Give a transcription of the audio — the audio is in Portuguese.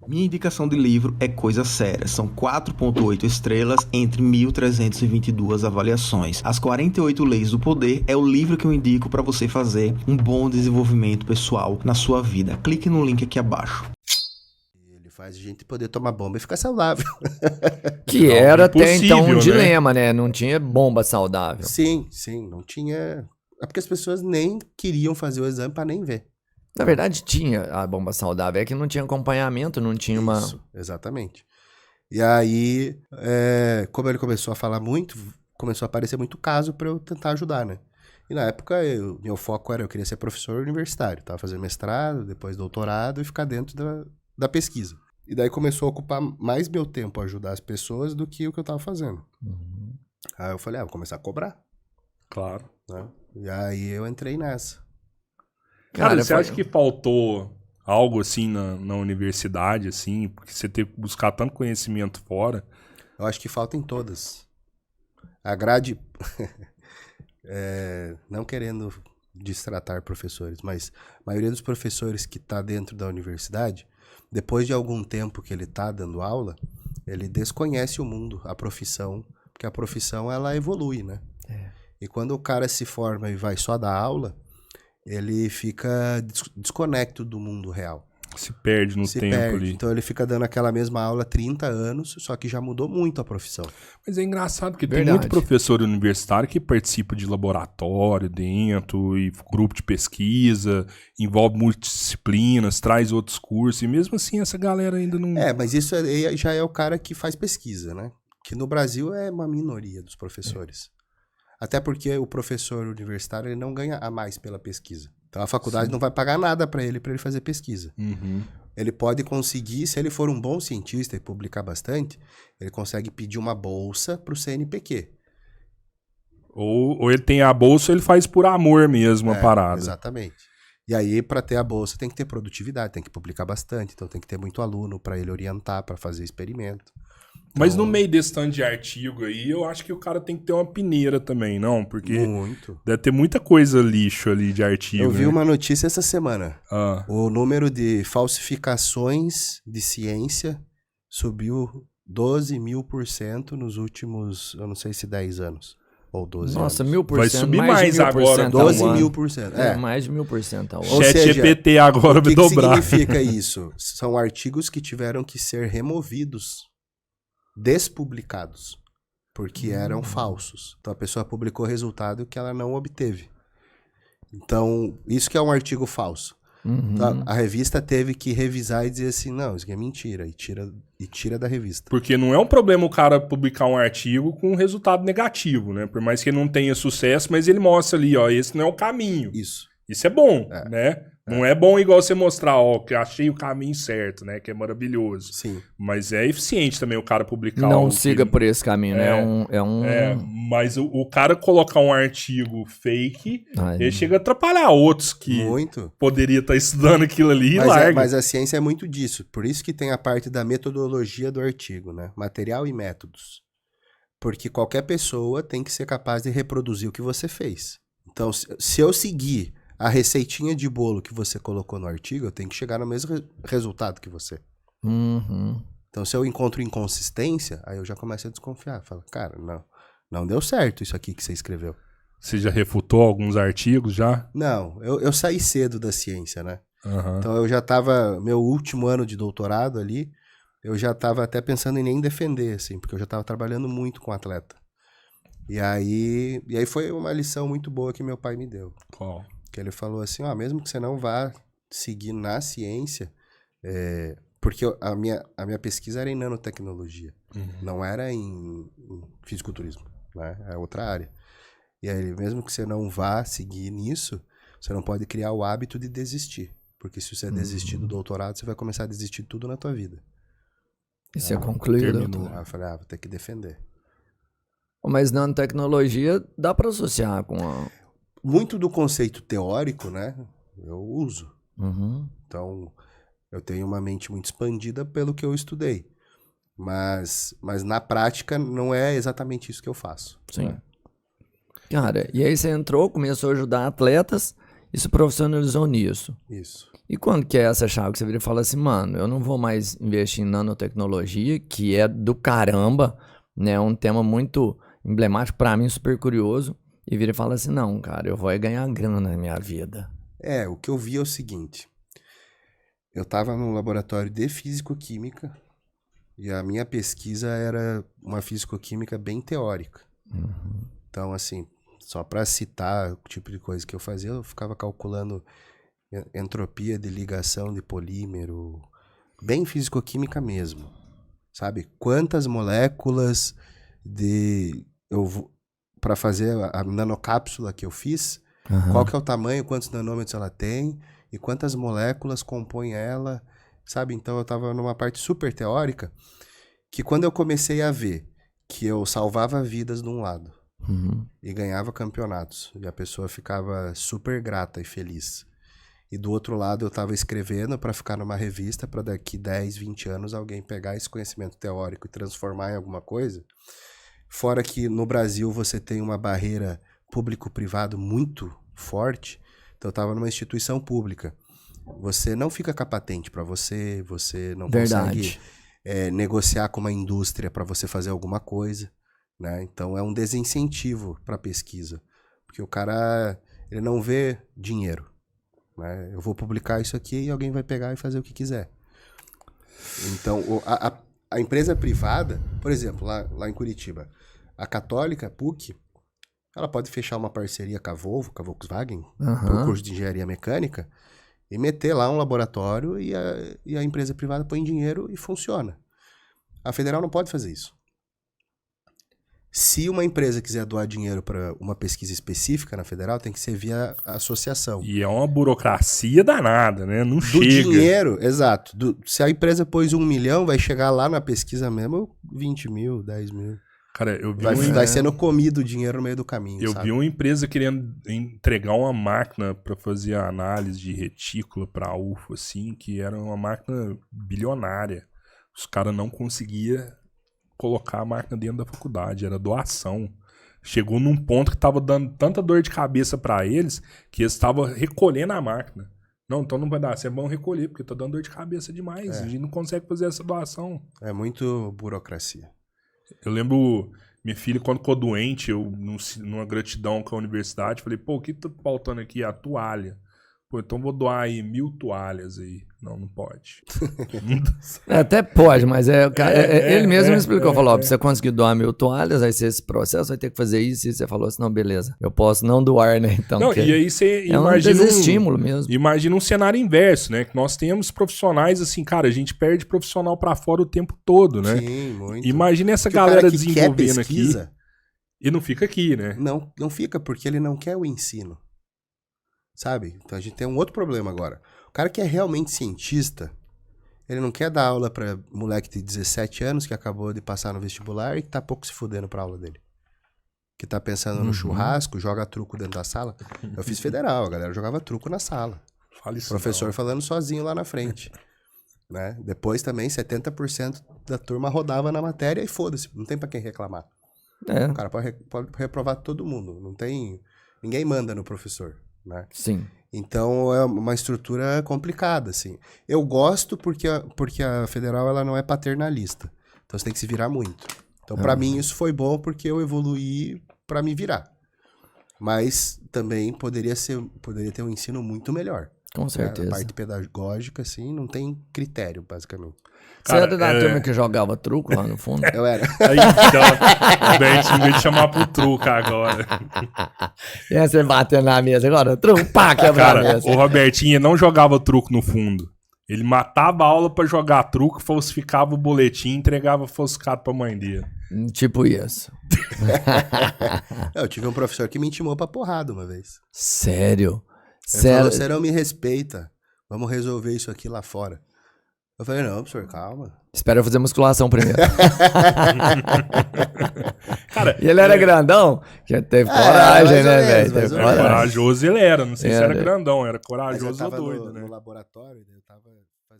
Minha indicação de livro é Coisa Séria. São 4,8 estrelas entre 1.322 avaliações. As 48 Leis do Poder é o livro que eu indico para você fazer um bom desenvolvimento pessoal na sua vida. Clique no link aqui abaixo. Ele faz a gente poder tomar bomba e ficar saudável. Que Não, era até impossível, então um né? dilema, né? Não tinha bomba saudável. Sim, não tinha... É porque as pessoas nem queriam fazer o exame para nem ver. Na verdade, tinha a bomba saudável. É que não tinha acompanhamento, não tinha uma... Isso, exatamente. E aí, como ele começou a falar muito, começou a aparecer muito caso para eu tentar ajudar, né? E na época, meu foco era, eu queria ser professor universitário. Tava fazendo mestrado, depois doutorado e ficar dentro da pesquisa. E daí começou a ocupar mais meu tempo a ajudar as pessoas do que o que eu tava fazendo. Uhum. Aí eu falei, vou começar a cobrar, Claro. né? E aí eu entrei nessa. Cara, você foi- acha que faltou algo assim na universidade, assim? Porque você teve que buscar tanto conhecimento fora. Eu acho que falta em todas. A grade, não querendo destratar professores, mas a maioria dos professores que está dentro da universidade, depois de algum tempo que ele está dando aula, ele desconhece o mundo, a profissão, porque a profissão ela evolui, né? E quando o cara se forma e vai só dar aula, ele fica desconecto do mundo real. Se perde no Se tempo perde. ali. Então ele fica dando aquela mesma aula há 30 anos, só que já mudou muito a profissão. Mas é engraçado porque tem Verdade. muito professor universitário que participa de laboratório dentro e grupo de pesquisa, envolve multidisciplinas, traz outros cursos, e mesmo assim essa galera ainda não... Mas isso já é o cara que faz pesquisa, né? Que no Brasil é uma minoria dos professores. Até porque o professor universitário ele não ganha a mais pela pesquisa. Então a faculdade não vai pagar nada para ele fazer pesquisa. Uhum. Ele pode conseguir, se ele for um bom cientista e publicar bastante, ele consegue pedir uma bolsa para o CNPq. Ou ele tem a bolsa ou ele faz por amor mesmo a parada. Exatamente. E aí, para ter a bolsa, tem que ter produtividade, tem que publicar bastante, então tem que ter muito aluno para ele orientar, para fazer experimento. Mas no meio desse tanto de artigo aí, eu acho que o cara tem que ter uma peneira também, não? Porque Muito. deve ter muita coisa lixo ali de artigo. Eu vi né? uma notícia essa semana. Ah, O número de falsificações de ciência subiu 12.000% nos últimos, eu não sei se 10 anos. Ou 12 Nossa, anos. 1000%. Vai subir mais mais de 1000% agora, ao 12.000%. ano. Mais de 1000% ao ano. Ou Chat seja, GPT agora O vai que dobrar. significa isso? São artigos que tiveram que ser removidos, despublicados, porque eram falsos. Então a pessoa publicou resultado que ela não obteve. Então, isso que é um artigo falso. Uhum. Então, a revista teve que revisar e dizer assim, não, isso aqui é mentira, e tira da revista. Porque não é um problema o cara publicar um artigo com um resultado negativo, né? Por mais que ele não tenha sucesso, mas ele mostra ali, ó, esse não é o caminho. Isso. Isso é bom, né? Não é bom igual você mostrar, ó, que eu achei o caminho certo, né? Que é maravilhoso. Sim. Mas é eficiente também o cara publicar Não algo siga que... por esse caminho, né? Mas o cara colocar um artigo fake, Ai. ele chega a atrapalhar outros que Muito. poderia estar estudando aquilo ali e larga. Mas a ciência é muito disso. Por isso que tem a parte da metodologia do artigo, né? Material e métodos. Porque qualquer pessoa tem que ser capaz de reproduzir o que você fez. Então, se eu seguir a receitinha de bolo que você colocou no artigo, eu tenho que chegar no mesmo resultado que você. Uhum. Então, se eu encontro inconsistência, aí eu já começo a desconfiar. Falo, cara, não deu certo isso aqui que você escreveu. Você já refutou alguns artigos já? Não, eu saí cedo da ciência, né? Aham. Então, eu já estava, meu último ano de doutorado ali, eu já estava até pensando em nem defender, assim, porque eu já estava trabalhando muito com atleta. E aí foi uma lição muito boa que meu pai me deu. Qual? Que ele falou assim, mesmo que você não vá seguir na ciência, porque a minha pesquisa era em nanotecnologia, não era em fisiculturismo, né? É outra área. E aí, mesmo que você não vá seguir nisso, você não pode criar o hábito de desistir. Porque se você desistir do doutorado, você vai começar a desistir de tudo na tua vida. E você concluiu, terminou. doutor? Aí eu falei, vou ter que defender. Mas nanotecnologia dá pra associar com a... Muito do conceito teórico, né, eu uso. Uhum. Então, eu tenho uma mente muito expandida pelo que eu estudei. Mas na prática, não é exatamente isso que eu faço. Sim. Né? Cara, e aí você entrou, começou a ajudar atletas, e se profissionalizou nisso. Isso. E quando que é essa chave que você vira e fala assim, mano, eu não vou mais investir em nanotecnologia, que é do caramba, né? Um tema muito emblemático pra mim, super curioso, e vira e fala assim, não, cara, eu vou ganhar grana na minha vida. O que eu vi é o seguinte, eu estava num laboratório de físico-química e a minha pesquisa era uma físico-química bem teórica. Então, assim, só para citar o tipo de coisa que eu fazia, eu ficava calculando entropia de ligação de polímero, bem físico-química mesmo, sabe? Quantas moléculas para fazer a nanocápsula que eu fiz, qual que é o tamanho, quantos nanômetros ela tem e quantas moléculas compõem ela, sabe? Então eu estava numa parte super teórica que quando eu comecei a ver que eu salvava vidas de um lado e ganhava campeonatos e a pessoa ficava super grata e feliz, e do outro lado eu estava escrevendo para ficar numa revista para daqui 10, 20 anos alguém pegar esse conhecimento teórico e transformar em alguma coisa, fora que no Brasil você tem uma barreira público-privado muito forte, então eu estava numa instituição pública. Você não fica com a patente para você não consegue negociar com uma indústria para você fazer alguma coisa, né? Então é um desincentivo para a pesquisa, porque o cara ele não vê dinheiro, né? Eu vou publicar isso aqui e alguém vai pegar e fazer o que quiser. Então a empresa privada, por exemplo, lá em Curitiba, a Católica, PUC, ela pode fechar uma parceria com a Volvo, com a Volkswagen, pro curso de engenharia mecânica, e meter lá um laboratório e a empresa privada põe dinheiro e funciona. A federal não pode fazer isso. Se uma empresa quiser doar dinheiro para uma pesquisa específica na federal, tem que ser via associação. E é uma burocracia danada, né? Não chega. Do dinheiro, exato. Se a empresa pôs 1 milhão, vai chegar lá na pesquisa mesmo 20 mil, 10 mil. Cara, eu vi vai sendo comido o dinheiro no meio do caminho, sabe? Vi uma empresa querendo entregar uma máquina para fazer a análise de retícula para a UFO, assim, que era uma máquina bilionária. Os caras não conseguiam colocar a máquina dentro da faculdade, era doação. Chegou num ponto que estava dando tanta dor de cabeça para eles que eles estavam recolhendo a máquina. Não, então não vai dar, é bom recolher, porque tá dando dor de cabeça demais. A gente não consegue fazer essa doação. É muito burocracia. Eu lembro, minha filha, quando ficou doente, eu, numa gratidão com a universidade, falei, pô, o que tá faltando aqui? A toalha. Pô, então vou doar aí 1000 toalhas aí. Não pode. Até pode, mas ele mesmo me explicou. Falou, pra você conseguir doar 1000 toalhas, aí esse processo vai ter que fazer isso. E você falou assim, não, beleza, eu posso não doar, né? Então, não, e aí você imagina um desestímulo mesmo. Imagina um cenário inverso, né? Que nós temos profissionais assim, cara, a gente perde profissional pra fora o tempo todo, né? Sim, muito. Imagina essa galera desenvolvendo aqui e não fica aqui, né? Não fica, porque ele não quer o ensino. Sabe? Então a gente tem um outro problema agora. O cara que é realmente cientista, ele não quer dar aula pra moleque de 17 anos que acabou de passar no vestibular e que tá pouco se fudendo pra aula dele. Que tá pensando no churrasco, joga truco dentro da sala. Eu fiz federal, a galera jogava truco na sala. Fala isso, professor não. Falando sozinho lá na frente. Né? Depois também 70% da turma rodava na matéria e foda-se, não tem pra quem reclamar. O cara pode reprovar todo mundo, não tem... Ninguém manda no professor. Né? Sim. Então é uma estrutura complicada, assim. Eu gosto porque a federal ela não é paternalista. Então você tem que se virar muito. Então pra mim isso foi bom porque eu evoluí pra me virar. Mas também poderia ter um ensino muito melhor. Com certeza. A parte pedagógica, assim, não tem critério, basicamente. Você era da turma que jogava truco lá no fundo? Eu era. Aí, então, daí em vez de chamar pro truco agora. E aí você batendo na mesa agora, truco, pá, quebra a mesa. O Robertinho não jogava truco no fundo. Ele matava a aula pra jogar truco, falsificava o boletim e entregava falsificado pra mãe dele. Tipo isso. Eu tive um professor que me intimou pra porrada uma vez. Sério? Ele falou, você não me respeita, vamos resolver isso aqui lá fora. Eu falei, não, professor, calma. Espera eu fazer musculação primeiro. Cara, e ele era grandão? Já teve coragem, né, velho? Corajoso ele era, não sei se era grandão, era corajoso ou doido, no né? laboratório,